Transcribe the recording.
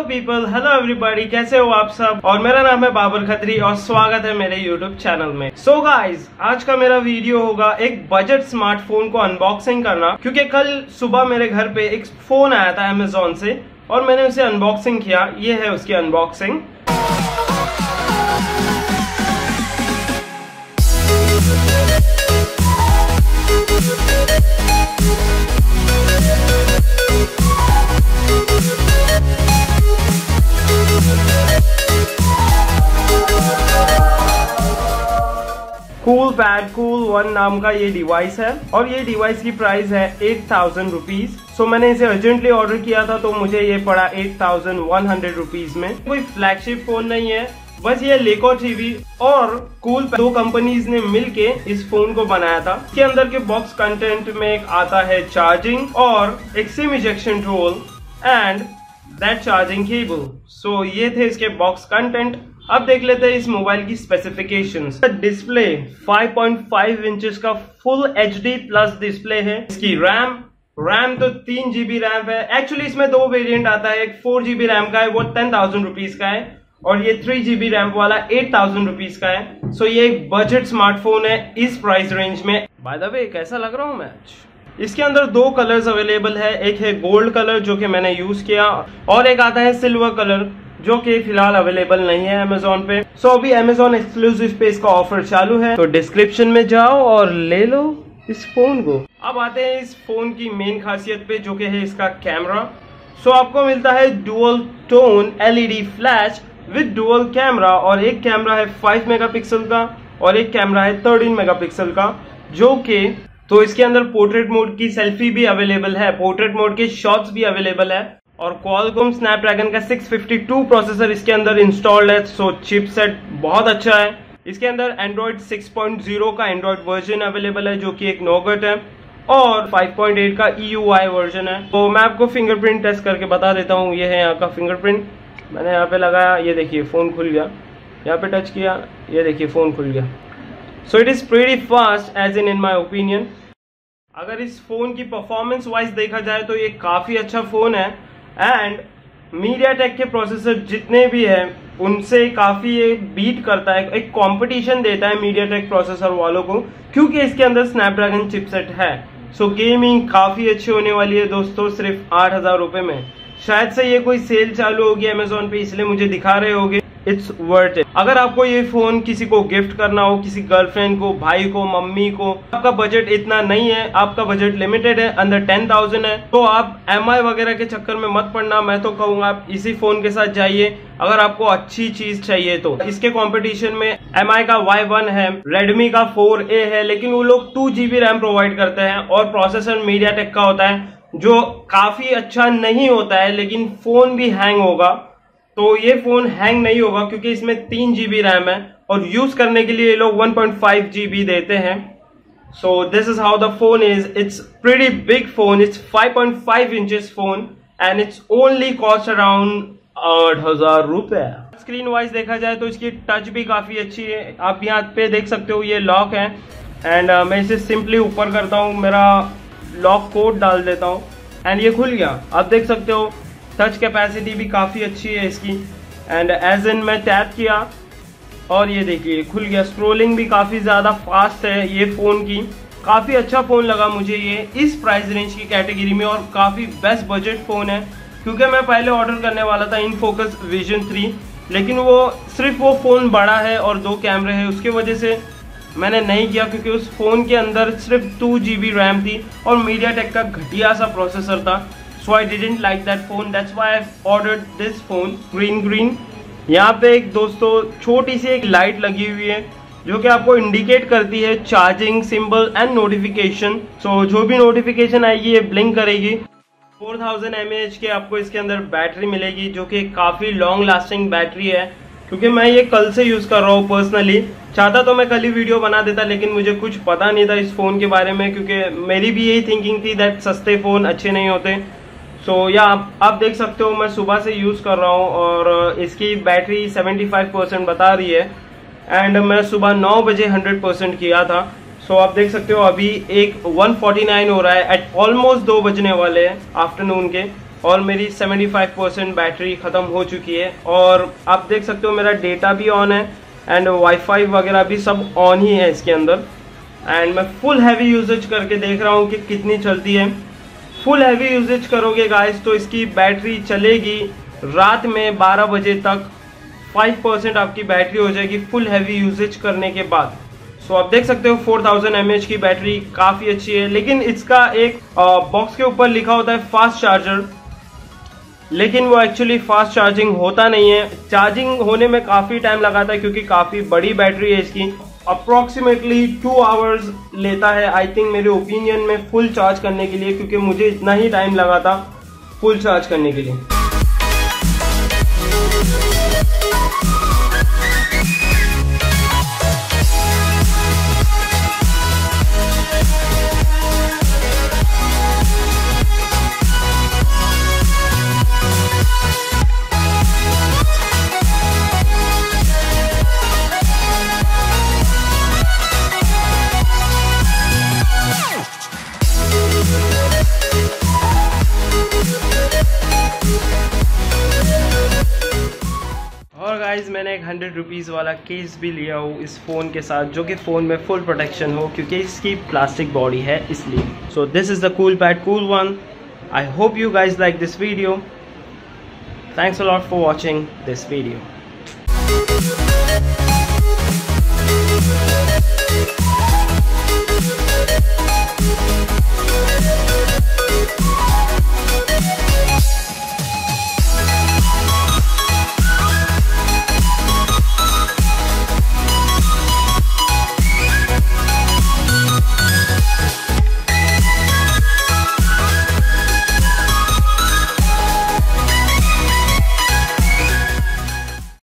People, hello everybody, कैसे हो आप सब। और मेरा नाम है बाबर खत्री और स्वागत है मेरे यूट्यूब चैनल में। सो गाइज, आज का मेरा वीडियो होगा एक बजट स्मार्टफोन को अनबॉक्सिंग करना, क्योंकि कल सुबह मेरे घर पे एक फोन आया था अमेजोन से और मैंने उसे अनबॉक्सिंग किया। ये है उसकी अनबॉक्सिंग। Coolpad Cool 1 नाम का ये डिवाइस है और ये डिवाइस की प्राइस है 8000 रुपीज। सो मैंने इसे अर्जेंटली ऑर्डर किया था तो मुझे ये पड़ा 8100 रुपीज में। कोई फ्लैगशिप फोन नहीं है, बस ये लेको टीवी और Coolpad दो कंपनीज ने मिलके इस फोन को बनाया था। इसके अंदर के बॉक्स कंटेंट में एक आता है चार्जिंग और एक SIM ejection tool and that charging cable. So ये थे इसके बॉक्स कंटेंट। अब देख लेते हैं इस मोबाइल की स्पेसिफिकेशंस। डिस्प्ले 5.5 इंचेस का फुल HD प्लस डिस्प्ले है। इसकी रैम तो 3 GB रैम है। एक्चुअली इसमें दो वेरिएंट आता है, एक 4 GB रैम का है, वो 10,000 रुपीज का है, और ये 3 GB रैम वाला 8000 रुपीज का है। सो ये एक बजट स्मार्टफोन है इस प्राइस रेंज में। बाय द वे, कैसा लग रहा हूँ मैं आज। इसके अंदर दो कलर्स अवेलेबल है, एक है गोल्ड कलर जो कि मैंने यूज किया और एक आता है सिल्वर कलर जो कि फिलहाल अवेलेबल नहीं है अमेजोन पे। सो अभी अमेजोन एक्सक्लूसिव पे इसका ऑफर चालू है, तो डिस्क्रिप्शन में जाओ और ले लो इस फोन को। अब आते हैं इस फोन की मेन खासियत पे जो कि है इसका कैमरा। सो आपको मिलता है dual tone LED flash with dual camera, और एक कैमरा है 5 मेगापिक्सल का और एक कैमरा है 13 मेगापिक्सल का, जो कि तो इसके अंदर पोर्ट्रेट मोड की सेल्फी भी अवेलेबल है, पोर्ट्रेट मोड के शॉट्स भी अवेलेबल है, और क्वालकॉम स्नैपड्रैगन का 652 प्रोसेसर इसके अंदर इंस्टॉल्ड है। सो चिपसेट बहुत अच्छा है। इसके अंदर एंड्रॉइड 6.0 का एंड्रॉइड वर्जन अवेलेबल है जो कि एक नोगट है, और 5.8 का EUI वर्जन है। तो मैं आपको फिंगरप्रिंट टेस्ट करके बता देता हूँ। ये है यहाँ का फिंगरप्रिंट, मैंने यहाँ पे लगाया, ये देखिए फोन खुल गया। यहाँ पे टच किया, ये देखिए फोन खुल गया। So it is pretty fast as in my opinion. अगर इस फोन की परफॉर्मेंस वाइज देखा जाए तो ये काफी अच्छा फोन है एंड मीडियाटेक के प्रोसेसर जितने भी हैं उनसे काफी ये बीट करता है, एक कंपटीशन देता है मीडियाटेक प्रोसेसर वालों को, क्योंकि इसके अंदर स्नैपड्रैगन चिपसेट है। सो गेमिंग काफी अच्छी होने वाली है दोस्तों, सिर्फ 8000 रुपए में। शायद से ये कोई सेल चालू होगी अमेजोन पे, इसलिए मुझे दिखा रहे होगे। It's worth it. अगर आपको ये फोन किसी को गिफ्ट करना हो, किसी गर्लफ्रेंड को, भाई को, मम्मी को, आपका बजट इतना नहीं है, आपका बजट लिमिटेड है, अंदर 10,000 है, तो आप MI वगैरह के चक्कर में मत पड़ना। मैं तो कहूंगा आप इसी फोन के साथ जाइए अगर आपको अच्छी चीज चाहिए तो। इसके कंपटीशन में MI का Y1 है, Redmi का 4A है, लेकिन वो लोग 2 GB रैम प्रोवाइड करते हैं और प्रोसेसर मीडियाटेक का होता है जो काफी अच्छा नहीं होता है, लेकिन फोन भी हैंग होगा। तो ये फोन हैंग नहीं होगा क्योंकि इसमें 3 GB रैम है और यूज करने के लिए ये लोग 1.5 GB देते हैं। So this is how the phone is. It's pretty big phone, it's 5.5 inches phone and it's only cost around 8000 रुपए। स्क्रीन वाइज देखा जाए तो इसकी टच भी काफी अच्छी है। आप यहाँ पे देख सकते हो ये लॉक है एंड मैं इसे सिंपली ऊपर करता हूँ, मेरा लॉक कोड डाल देता हूँ एंड ये खुल गया। आप देख सकते हो टच कैपेसिटी भी काफी अच्छी है इसकी एंड एज इन मैं टैप किया और ये देखिए खुल गया। स्क्रोलिंग भी काफी ज्यादा फास्ट है ये फोन की। काफी अच्छा फोन लगा मुझे ये इस प्राइस रेंज की कैटेगरी में, और काफी बेस्ट बजट फोन है। क्योंकि मैं पहले ऑर्डर करने वाला था इनफोकस विजन 3, लेकिन वो सिर्फ वो फोन बड़ा है और 2 कैमरे हैं, उसकी वजह से मैंने नहीं किया, क्योंकि उस फोन के अंदर सिर्फ 2 GB रैम थी और मीडियाटेक का घटिया सा प्रोसेसर था। So I didn't like that phone. That's why I've ordered this phone. Green. यहाँ पे एक दोस्तों छोटी सी एक लाइट लगी हुई है जो कि आपको इंडिकेट करती है चार्जिंग सिंबल एंड नोटिफिकेशन। सो जो भी नोटिफिकेशन आएगी ये ब्लिंक करेगी। 4000 mAh के आपको इसके अंदर बैटरी मिलेगी जो कि काफी लॉन्ग लास्टिंग बैटरी है। क्योंकि मैं ये कल से यूज कर रहा हूँ पर्सनली, चाहता तो मैं कल ही वीडियो बना देता, लेकिन मुझे कुछ पता नहीं था इस फोन के बारे में, क्योंकि मेरी भी यही थिंकिंग थी दैट सस्ते फोन अच्छे नहीं होते। सो या आप देख सकते हो मैं सुबह से यूज कर रहा हूँ और इसकी बैटरी 75% बता रही है एंड मैं सुबह 9 बजे 100% किया था। सो आप देख सकते हो अभी 1:49 हो रहा है, एट ऑलमोस्ट 2 बजने वाले हैं आफ्टरनून के। और मेरी 75% बैटरी ख़त्म हो चुकी है। और आप देख सकते हो मेरा डेटा भी ऑन है एंड वाईफाई वगैरह भी सब ऑन ही है इसके अंदर। एंड मैं फुल हैवी यूजेज करके देख रहा हूँ कि कितनी चलती है। फुल हैवी यूजेज करोगे गाइस तो इसकी बैटरी चलेगी रात में 12 बजे तक। 5% आपकी बैटरी हो जाएगी फुल हैवी यूजेज करने के बाद। सो आप देख सकते हो 4000 mAh की बैटरी काफ़ी अच्छी है। लेकिन इसका एक बॉक्स के ऊपर लिखा होता है फास्ट चार्जर, लेकिन वो एक्चुअली फास्ट चार्जिंग होता नहीं है। चार्जिंग होने में काफ़ी टाइम लगाता है क्योंकि काफ़ी बड़ी बैटरी है इसकी। अप्रॉक्सीमेटली 2 आवर्स लेता है आई थिंक मेरे ओपिनियन में फुल चार्ज करने के लिए, क्योंकि मुझे इतना ही टाइम लगा था फुल चार्ज करने के लिए। और गाइज मैंने एक 100 रुपीज़ वाला केस भी लिया हो इस फ़ोन के साथ, जो कि फ़ोन में फुल प्रोटेक्शन हो क्योंकि इसकी प्लास्टिक बॉडी है इसलिए। So this is the Coolpad Cool 1। I hope you guys like this video. Thanks a lot for watching this video.